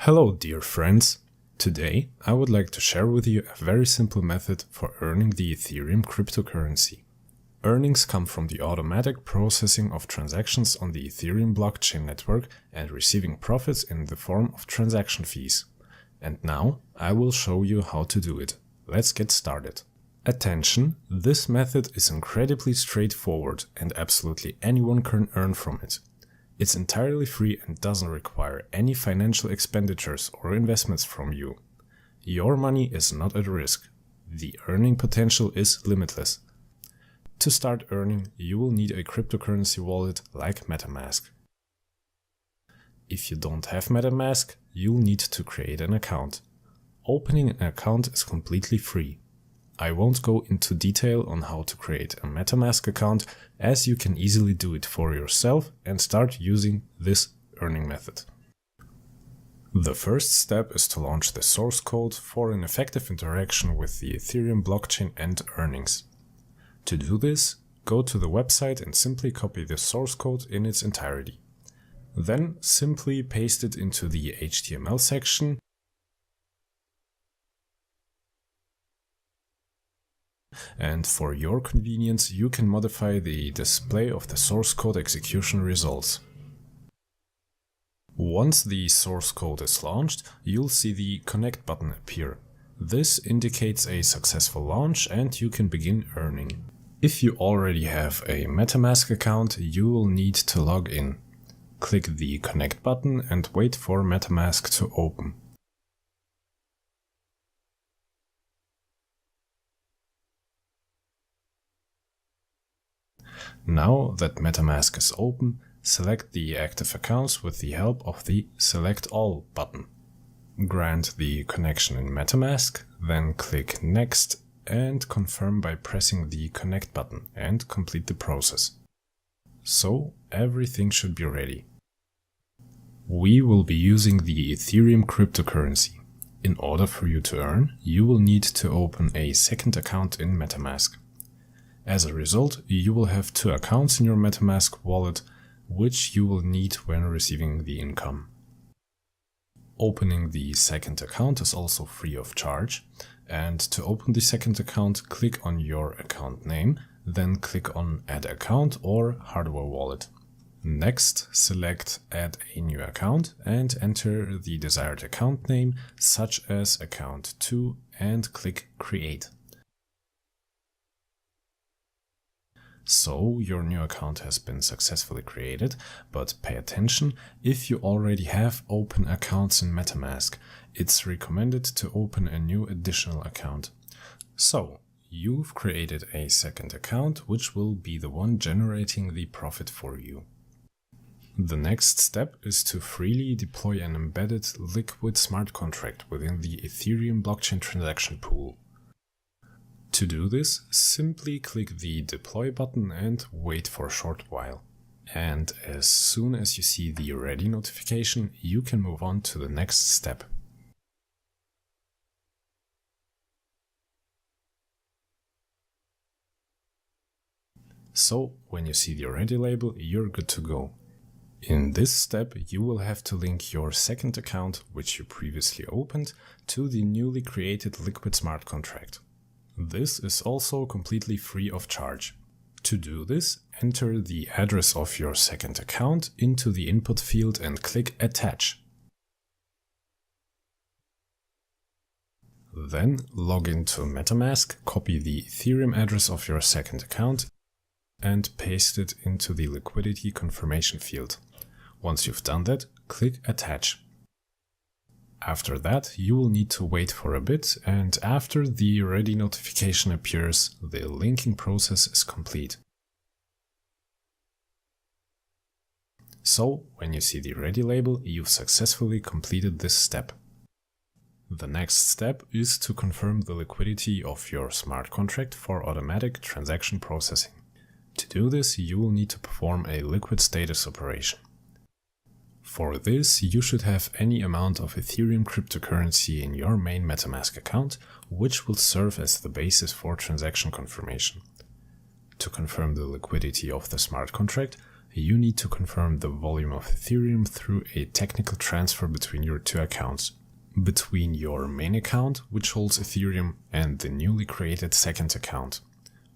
Hello dear friends! Today I would like to share with you a very simple method for earning the Ethereum cryptocurrency. Earnings come from the automatic processing of transactions on the Ethereum blockchain network and receiving profits in the form of transaction fees. And now I will show you how to do it. Let's get started. Attention, this method is incredibly straightforward and absolutely anyone can earn from it. It's entirely free and doesn't require any financial expenditures or investments from you. Your money is not at risk. The earning potential is limitless. To start earning, you will need a cryptocurrency wallet like MetaMask. If you don't have MetaMask, you'll need to create an account. Opening an account is completely free. I won't go into detail on how to create a MetaMask account, as you can easily do it for yourself and start using this earning method. The first step is to launch the source code for an effective interaction with the Ethereum blockchain and earnings. To do this, go to the website and simply copy the source code in its entirety. Then simply paste it into the HTML section and for your convenience you can modify the display of the source code execution results. Once the source code is launched, you'll see the Connect button appear. This indicates a successful launch and you can begin earning. If you already have a MetaMask account, you will need to log in. Click the Connect button and wait for MetaMask to open. Now that MetaMask is open, select the active accounts with the help of the Select All button. Grant the connection in MetaMask, then click Next and confirm by pressing the Connect button and complete the process. So everything should be ready. We will be using the Ethereum cryptocurrency. In order for you to earn, you will need to open a second account in MetaMask. As a result, you will have two accounts in your MetaMask wallet, which you will need when receiving the income. Opening the second account is also free of charge, and to open the second account, click on your account name, then click on Add Account or Hardware Wallet. Next, select Add a New Account and enter the desired account name, such as Account 2, and click Create. So your new account has been successfully created, but pay attention, if you already have open accounts in MetaMask, it's recommended to open a new additional account. So you've created a second account, which will be the one generating the profit for you. The next step is to freely deploy an embedded liquid smart contract within the Ethereum blockchain transaction pool. To do this, simply click the Deploy button and wait for a short while. And as soon as you see the Ready notification, you can move on to the next step. So, when you see the Ready label, you're good to go. In this step, you will have to link your second account, which you previously opened, to the newly created liquid smart contract. This is also completely free of charge. To do this, enter the address of your second account into the input field and click Attach. Then log into MetaMask, copy the Ethereum address of your second account and paste it into the liquidity confirmation field. Once you've done that, click Attach. After that, you will need to wait for a bit, and after the Ready notification appears, the linking process is complete. So, when you see the Ready label, you've successfully completed this step. The next step is to confirm the liquidity of your smart contract for automatic transaction processing. To do this, you will need to perform a liquid status operation. For this, you should have any amount of Ethereum cryptocurrency in your main MetaMask account, which will serve as the basis for transaction confirmation. To confirm the liquidity of the smart contract, you need to confirm the volume of Ethereum through a technical transfer between your two accounts. Between your main account, which holds Ethereum, and the newly created second account.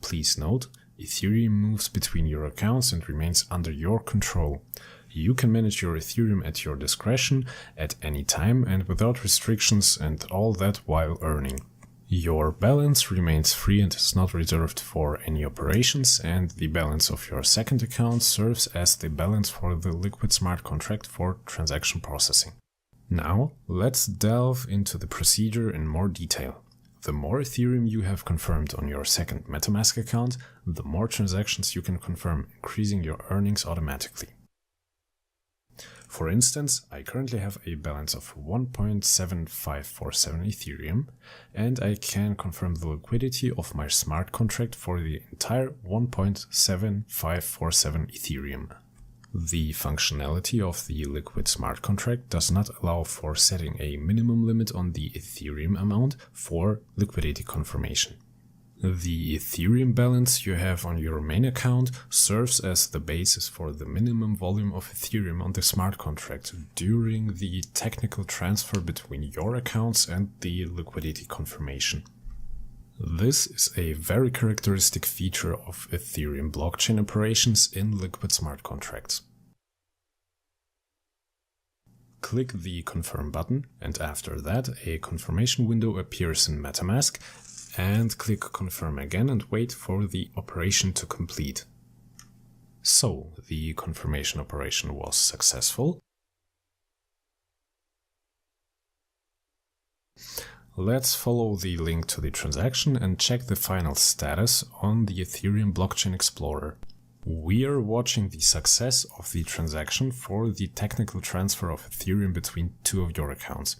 Please note, Ethereum moves between your accounts and remains under your control. You can manage your Ethereum at your discretion at any time and without restrictions, and all that while earning. Your balance remains free and is not reserved for any operations, and the balance of your second account serves as the balance for the liquid smart contract for transaction processing. Now, let's delve into the procedure in more detail. The more Ethereum you have confirmed on your second MetaMask account, the more transactions you can confirm, increasing your earnings automatically. For instance, I currently have a balance of 1.7547 Ethereum, and I can confirm the liquidity of my smart contract for the entire 1.7547 Ethereum. The functionality of the liquid smart contract does not allow for setting a minimum limit on the Ethereum amount for liquidity confirmation. The Ethereum balance you have on your main account serves as the basis for the minimum volume of Ethereum on the smart contract during the technical transfer between your accounts and the liquidity confirmation. This is a very characteristic feature of Ethereum blockchain operations in liquid smart contracts. Click the Confirm button, and after that a confirmation window appears in MetaMask, and click Confirm again and wait for the operation to complete. So, the confirmation operation was successful. Let's follow the link to the transaction and check the final status on the Ethereum Blockchain Explorer. We are watching the success of the transaction for the technical transfer of Ethereum between two of your accounts.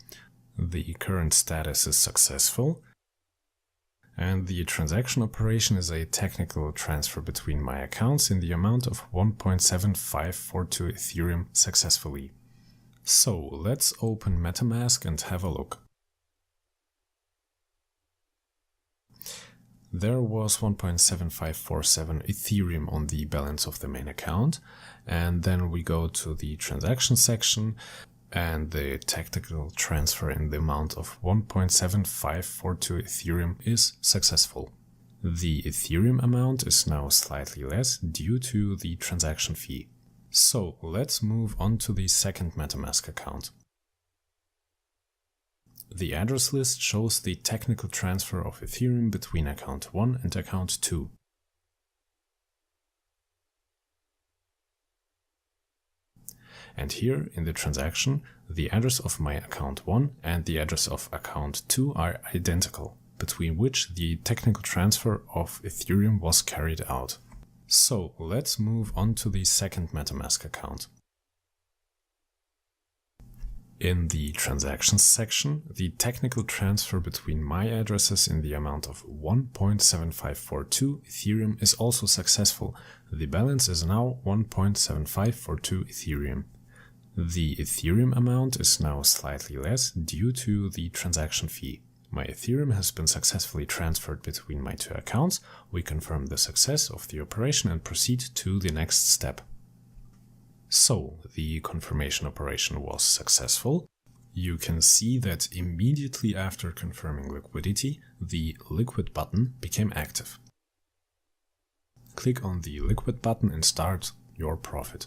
The current status is successful, and the transaction operation is a technical transfer between my accounts in the amount of 1.7542 Ethereum successfully. So, let's open MetaMask and have a look. There was 1.7547 Ethereum on the balance of the main account, and then we go to the transaction section, and the technical transfer in the amount of 1.7542 Ethereum is successful. The Ethereum amount is now slightly less due to the transaction fee. So let's move on to the second MetaMask account. The address list shows the technical transfer of Ethereum between account 1 and account 2. And here in the transaction, the address of my account 1 and the address of account 2 are identical, between which the technical transfer of Ethereum was carried out. So let's move on to the second MetaMask account. In the transactions section, the technical transfer between my addresses in the amount of 1.7542 Ethereum is also successful. The balance is now 1.7542 Ethereum. The Ethereum amount is now slightly less due to the transaction fee. My Ethereum has been successfully transferred between my two accounts. We confirm the success of the operation and proceed to the next step. So, the confirmation operation was successful. You can see that immediately after confirming liquidity, the liquid button became active. Click on the liquid button and start your profit.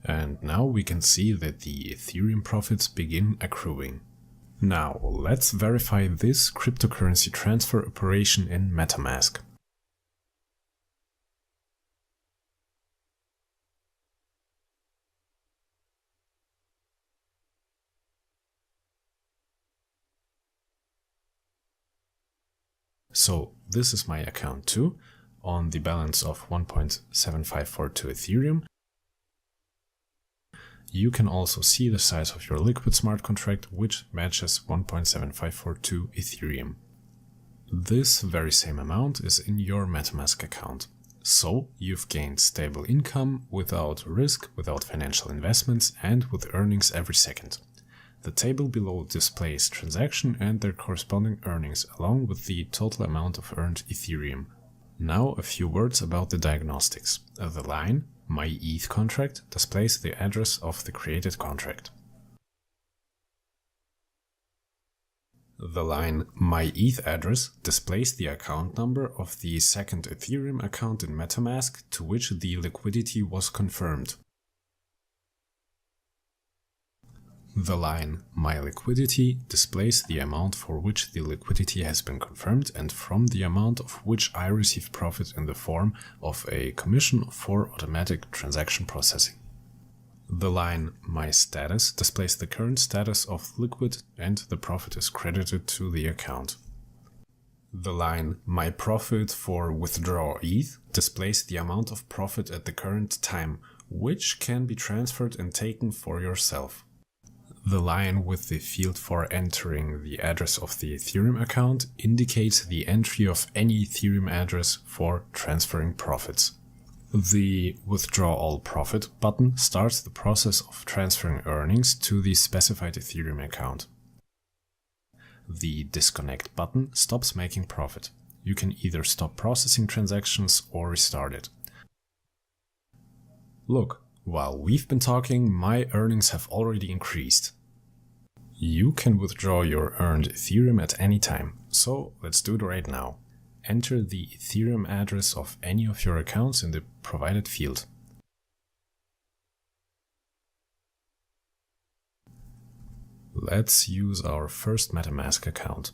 And now we can see that the Ethereum profits begin accruing. Now, let's verify this cryptocurrency transfer operation in MetaMask. So this is my account 2 on the balance of 1.7542 Ethereum. You can also see the size of your liquid smart contract, which matches 1.7542 Ethereum. This very same amount is in your MetaMask account. So you've gained stable income without risk, without financial investments, and with earnings every second. The table below displays transaction and their corresponding earnings along with the total amount of earned Ethereum. Now a few words about the diagnostics. The line My ETH contract displays the address of the created contract. The line My ETH address displays the account number of the second Ethereum account in MetaMask to which the liquidity was confirmed. The line My Liquidity displays the amount for which the liquidity has been confirmed and from the amount of which I receive profit in the form of a commission for automatic transaction processing. The line My Status displays the current status of liquid and the profit is credited to the account. The line My Profit for Withdraw ETH displays the amount of profit at the current time, which can be transferred and taken for yourself. The line with the field for entering the address of the Ethereum account indicates the entry of any Ethereum address for transferring profits. The Withdraw All Profit button starts the process of transferring earnings to the specified Ethereum account. The Disconnect button stops making profit. You can either stop processing transactions or restart it. Look, while we've been talking, my earnings have already increased. You can withdraw your earned Ethereum at any time, so let's do it right now. Enter the Ethereum address of any of your accounts in the provided field. Let's use our first MetaMask account.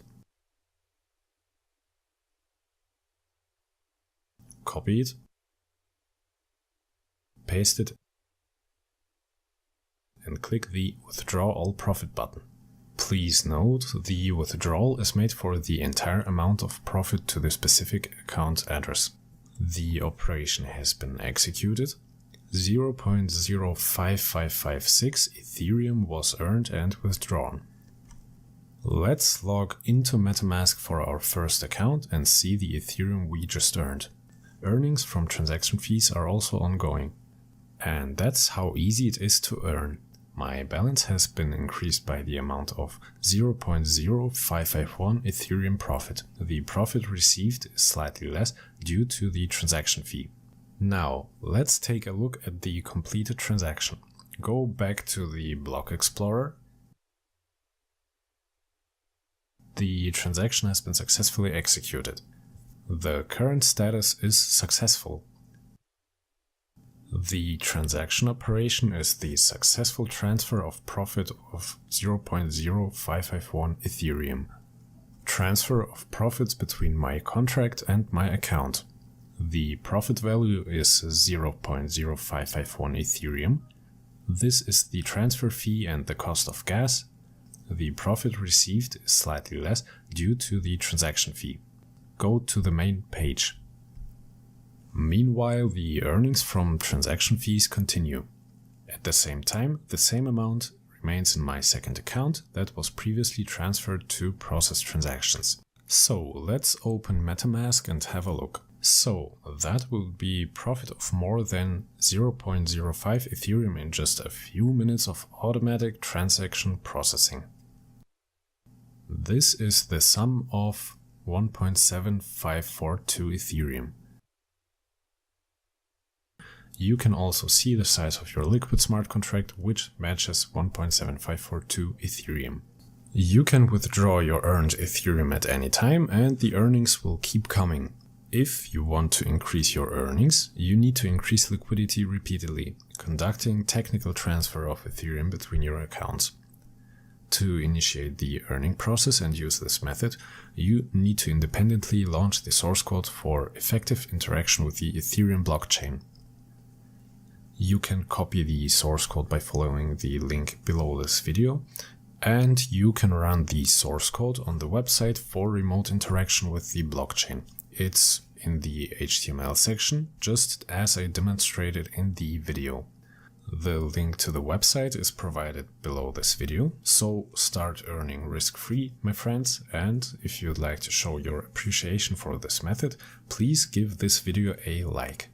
Copy it, paste it, and click the Withdraw All Profit button. Please note, the withdrawal is made for the entire amount of profit to the specific account address. The operation has been executed. 0.05556 Ethereum was earned and withdrawn. Let's log into MetaMask for our first account and see the Ethereum we just earned. Earnings from transaction fees are also ongoing. And that's how easy it is to earn. My balance has been increased by the amount of 0.0551 Ethereum profit. The profit received is slightly less due to the transaction fee. Now, let's take a look at the completed transaction. Go back to the Block Explorer. The transaction has been successfully executed. The current status is successful. The transaction operation is the successful transfer of profit of 0.0551 Ethereum. Transfer of profits between my contract and my account. The profit value is 0.0551 Ethereum. This is the transfer fee and the cost of gas. The profit received is slightly less due to the transaction fee. Go to the main page. Meanwhile, the earnings from transaction fees continue. At the same time, the same amount remains in my second account that was previously transferred to process transactions. So let's open MetaMask and have a look. So that will be profit of more than 0.05 Ethereum in just a few minutes of automatic transaction processing. This is the sum of 1.7542 Ethereum. You can also see the size of your liquid smart contract, which matches 1.7542 Ethereum. You can withdraw your earned Ethereum at any time and the earnings will keep coming. If you want to increase your earnings, you need to increase liquidity repeatedly, conducting technical transfer of Ethereum between your accounts. To initiate the earning process and use this method, you need to independently launch the source code for effective interaction with the Ethereum blockchain. You can copy the source code by following the link below this video, and you can run the source code on the website for remote interaction with the blockchain. It's in the HTML section, just as I demonstrated in the video. The link to the website is provided below this video, so start earning risk-free, my friends, and if you'd like to show your appreciation for this method, please give this video a like.